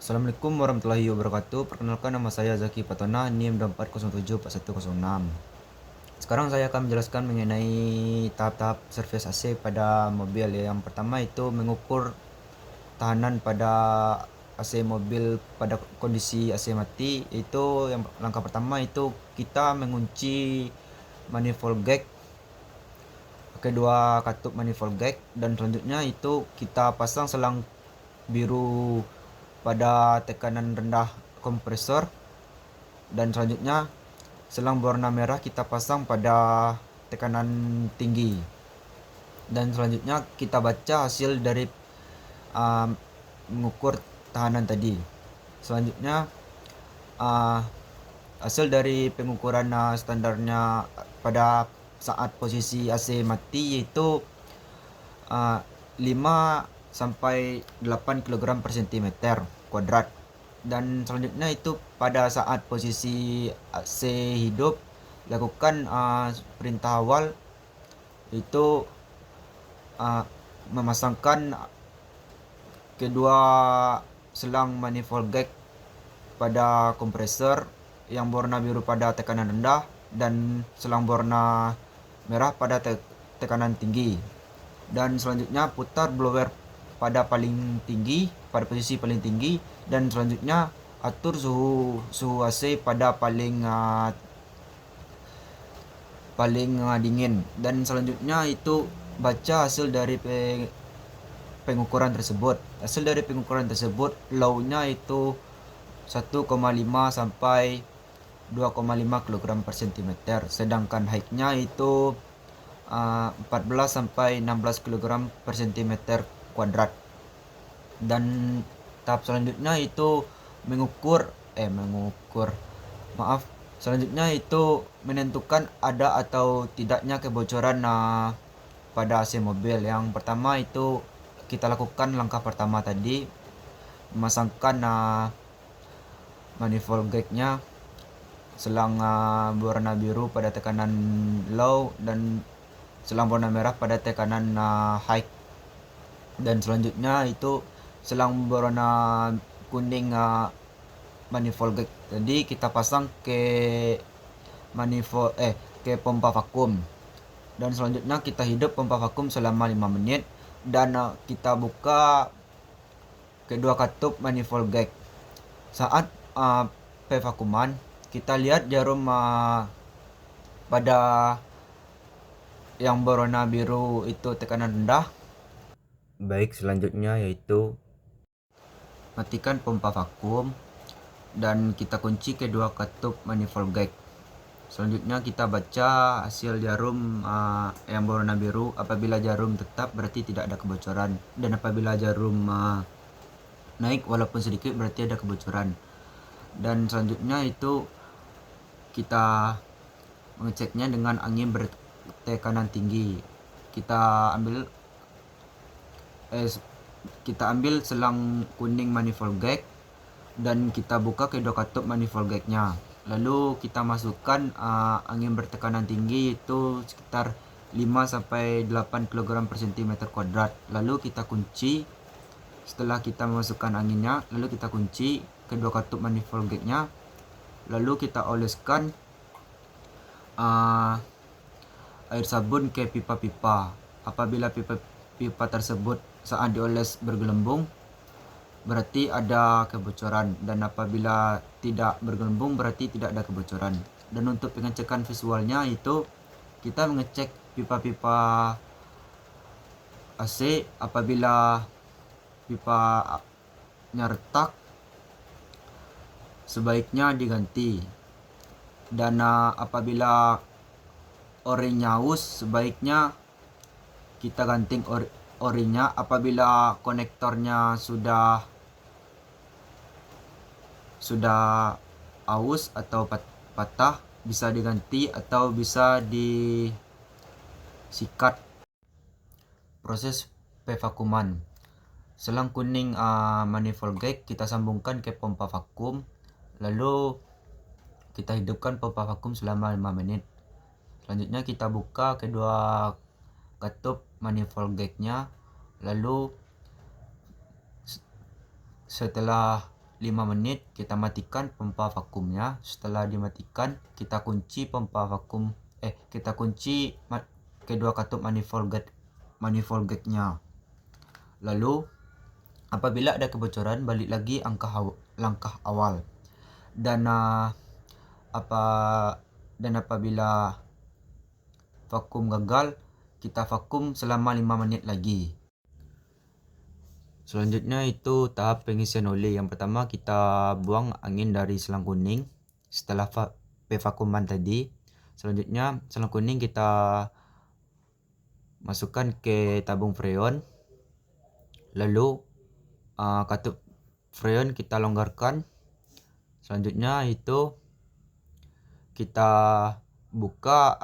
Assalamualaikum warahmatullahi wabarakatuh. Perkenalkan, nama saya Zaki Patona, NIM 24074106. Sekarang saya akan menjelaskan mengenai tahap-tahap servis AC pada mobil. Yang pertama itu mengukur tahanan pada AC mobil pada kondisi AC mati. Itu yang langkah pertama itu kita mengunci manifold gag, pakai dua katup manifold gag, dan selanjutnya itu kita pasang selang biru pada tekanan rendah kompresor, dan selanjutnya selang berwarna merah kita pasang pada tekanan tinggi, dan selanjutnya kita baca hasil dari mengukur tahanan tadi. Selanjutnya hasil dari pengukuran standarnya pada saat posisi AC mati yaitu 5 sampai 8 kg per cm kuadrat. Dan selanjutnya itu pada saat posisi AC hidup, lakukan perintah awal itu memasangkan kedua selang manifold gag pada kompresor yang berwarna biru pada tekanan rendah dan selang berwarna merah pada tekanan tinggi. Dan selanjutnya putar blower pada pada posisi paling tinggi, dan selanjutnya atur suhu AC pada paling dingin, dan selanjutnya itu baca hasil dari pengukuran tersebut. Hasil dari pengukuran tersebut, low-nya itu 1,5 sampai 2,5 kg per cm, sedangkan high-nya itu 14 sampai 16 kg per cm kuadrat. Dan tahap selanjutnya itu selanjutnya itu menentukan ada atau tidaknya kebocoran pada AC mobil. Yang pertama itu kita lakukan langkah pertama tadi, memasangkan manifold gag-nya selang berwarna biru pada tekanan low dan selang berwarna merah pada tekanan high. Dan selanjutnya itu selang berwarna kuning manifold gag tadi kita pasang ke pompa vakum, dan selanjutnya kita hidup pompa vakum selama 5 menit, dan kita buka kedua katup manifold gag. Saat pevakuman, kita lihat jarum pada yang berwarna biru itu tekanan rendah. Baik, selanjutnya yaitu matikan pompa vakum dan kita kunci kedua katup manifold gag. Selanjutnya kita baca hasil jarum yang berwarna biru. Apabila jarum tetap berarti tidak ada kebocoran, dan apabila jarum naik walaupun sedikit berarti ada kebocoran. Dan selanjutnya itu kita mengeceknya dengan angin bertekanan tinggi. Kita ambil selang kuning manifold gag dan kita buka kedua katup manifold gag-nya. Lalu kita masukkan angin bertekanan tinggi itu sekitar 5 sampai 8 kg per cm kuadrat. Lalu kita kunci. Setelah kita memasukkan anginnya, lalu kita kunci kedua katup manifold gag-nya. Lalu kita oleskan air sabun ke pipa-pipa. Apabila pipa tersebut saat dioles bergelembung, berarti ada kebocoran, dan apabila tidak bergelembung berarti tidak ada kebocoran. Dan untuk pengecekan visualnya itu kita mengecek pipa-pipa AC. Apabila pipanya retak, sebaiknya diganti, dan apabila orinya aus, sebaiknya kita ganting orinya. Apabila konektornya sudah aus atau patah, bisa diganti atau bisa disikat. Proses pevakuman. Selang kuning manifold gag kita sambungkan ke pompa vakum, lalu kita hidupkan pompa vakum selama 5 menit. Selanjutnya kita buka kedua katup manifold gag-nya. Lalu setelah 5 menit, kita matikan pompa vakumnya. Setelah dimatikan, kita kunci pompa vakum, kita kunci kedua katup manifold gate-nya. Lalu apabila ada kebocoran, balik lagi langkah awal. Dan apabila vakum gagal, kita vakum selama 5 menit lagi. Selanjutnya itu tahap pengisian oli. Yang pertama kita buang angin dari selang kuning setelah pevakuman tadi. Selanjutnya selang kuning kita masukkan ke tabung freon. Lalu katup freon kita longgarkan. Selanjutnya itu kita buka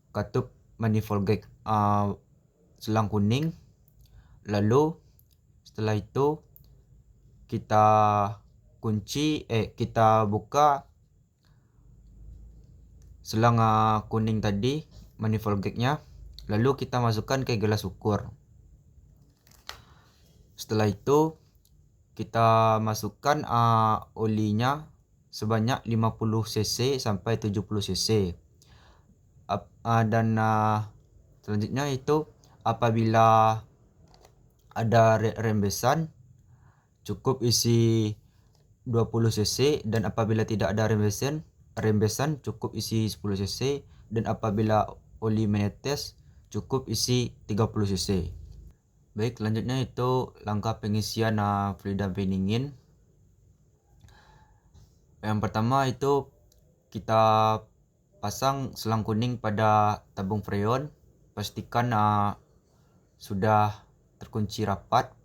katup manifold gate selang kuning. Lalu setelah itu kita kita buka selang kuning tadi, manifold gate-nya. Lalu kita masukkan ke gelas ukur. Setelah itu kita masukkan olinya sebanyak 50 cc sampai 70 cc. Dan selanjutnya itu apabila ada rembesan, cukup isi 20 cc, dan apabila tidak ada rembesan cukup isi 10 cc, dan apabila oli menetes cukup isi 30 cc. Baik, selanjutnya itu langkah pengisian fluida pendingin. Yang pertama itu kita pasang selang kuning pada tabung freon. Pastikan sudah terkunci rapat.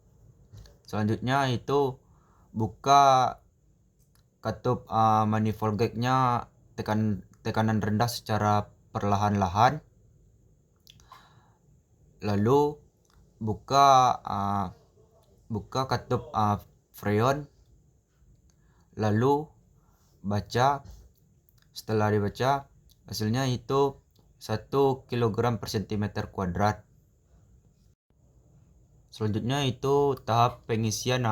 Selanjutnya itu buka katup manifold gate-nya, tekanan rendah secara perlahan-lahan. Lalu buka katup freon. Lalu baca. Setelah dibaca, hasilnya itu 1 kg per cm kuadrat. Selanjutnya itu tahap pengisian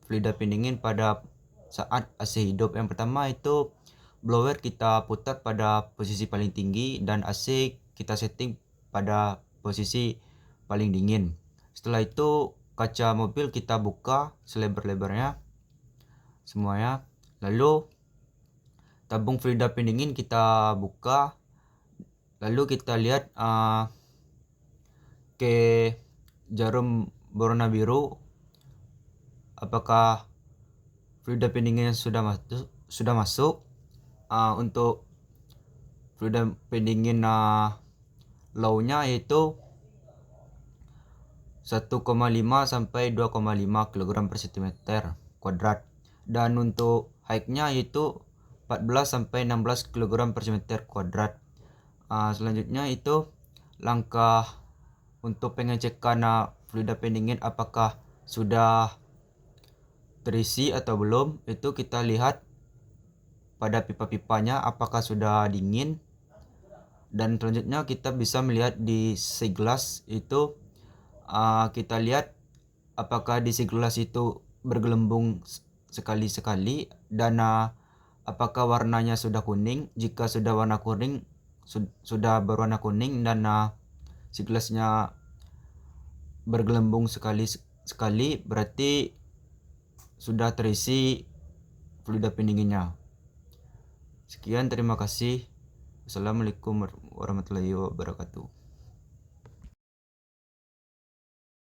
fluida pendingin pada saat AC hidup. Yang pertama itu blower kita putar pada posisi paling tinggi dan AC kita setting pada posisi paling dingin. Setelah itu kaca mobil kita buka selebar-lebarnya semuanya. Lalu tabung fluida pendingin kita buka. Lalu kita lihat ke jarum berwarna biru, apakah fluida pendinginnya sudah masuk. Untuk fluida pendingin low-nya yaitu 1,5 sampai 2,5 kg per cm kuadrat, dan untuk high-nya yaitu 14 sampai 16 kg per cm kuadrat. Selanjutnya itu langkah untuk pengecekan fluida pendingin apakah sudah terisi atau belum. Itu kita lihat pada pipa-pipanya apakah sudah dingin. Dan selanjutnya kita bisa melihat di segelas itu, kita lihat apakah di segelas itu bergelembung sekali-sekali, dan apakah warnanya sudah kuning. Jika sudah warna kuning, sudah berwarna kuning dan segelasnya bergelembung sekali, berarti sudah terisi fluida pendinginnya. Sekian, terima kasih. Assalamualaikum warahmatullahi wabarakatuh.